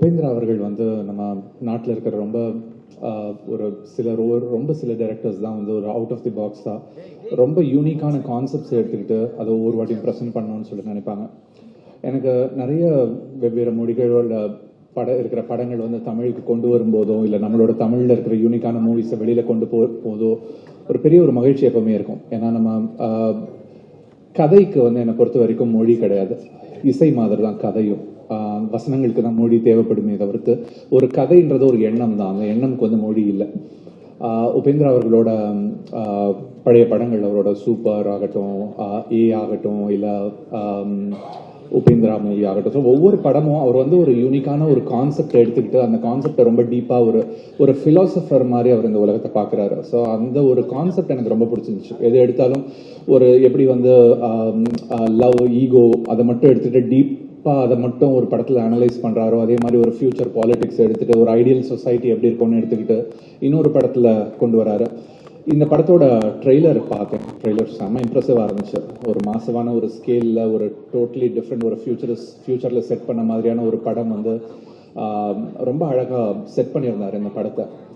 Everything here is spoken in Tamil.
உபேந்திரா அவர்கள் வந்து நம்ம நாட்டில் இருக்கிற ரொம்ப ரொம்ப சில டைரக்டர்ஸ் தான் வந்து ஒரு அவுட் ஆஃப் தி பாக்ஸ் தான் ரொம்ப யூனிக்கான கான்செப்ட்ஸ் எடுத்துக்கிட்டு அதை ஒவ்வொரு வாட்டியும் ப்ரெசென்ட் பண்ணணும்னு சொல்லி நினைப்பாங்க. எனக்கு நிறைய வெவ்வேறு மொழிகளோட இருக்கிற படங்கள் வந்து தமிழுக்கு கொண்டு வரும்போதோ இல்லை நம்மளோட தமிழில் இருக்கிற யூனிக்கான மூவிஸை வெளியில் கொண்டு போதோ ஒரு பெரிய ஒரு மகிழ்ச்சி எப்பவுமே இருக்கும். ஏன்னா நம்ம கதைக்கு வந்து என்னை பொறுத்த வரைக்கும் மொழி கிடையாது, இசை மாதிரி தான் கதையும். வசனங்களுக்கு தான் மொழி தேவைப்படுமே தவிர்த்து ஒரு கதைன்றது ஒரு எண்ணம் தான், அந்த எண்ணம்க்கு வந்து மொழி இல்லை. உபேந்திரா அவர்களோட பழைய படங்கள், அவரோட சூப்பர் ஆகட்டும், ஏ ஆகட்டும், இல்லை உபேந்திரா மூவி ஆகட்டும், ஸோ ஒவ்வொரு படமும் அவர் வந்து ஒரு யூனிக்கான ஒரு கான்செப்டை எடுத்துக்கிட்டு அந்த கான்செப்டை ரொம்ப டீப்பாக ஒரு ஃபிலாசபர் மாதிரி அவர் இந்த உலகத்தை பார்க்குறாரு. ஸோ அந்த ஒரு கான்செப்ட் எனக்கு ரொம்ப பிடிச்சிருந்துச்சு. எது எடுத்தாலும் ஒரு எப்படி வந்து லவ், ஈகோ அதை மட்டும் எடுத்துகிட்டு டீப்பாக அதை மட்டும் ஒரு படத்தில் அனலைஸ் பண்ணுறாரோ, அதே மாதிரி ஒரு ஃபியூச்சர் பாலிடிக்ஸ் எடுத்துகிட்டு ஒரு ஐடியல் சொசைட்டி எப்படி இருக்கும்னு எடுத்துக்கிட்டு இன்னொரு படத்தில் கொண்டு வராரு. இந்த படத்தோட ட்ரெய்லர் பார்த்தேன். ட்ரெய்லர் செம்ம இம்ப்ரெசிவாக இருந்துச்சு. ஒரு மாசமான ஒரு ஸ்கேலில் ஒரு டோட்டலி டிஃப்ரெண்ட் ஒரு ஃபியூச்சரில் செட் பண்ண மாதிரியான ஒரு படம் வந்து ரொம்ப அழகாக செட் பண்ணியிருந்தார் இந்த படத்தை.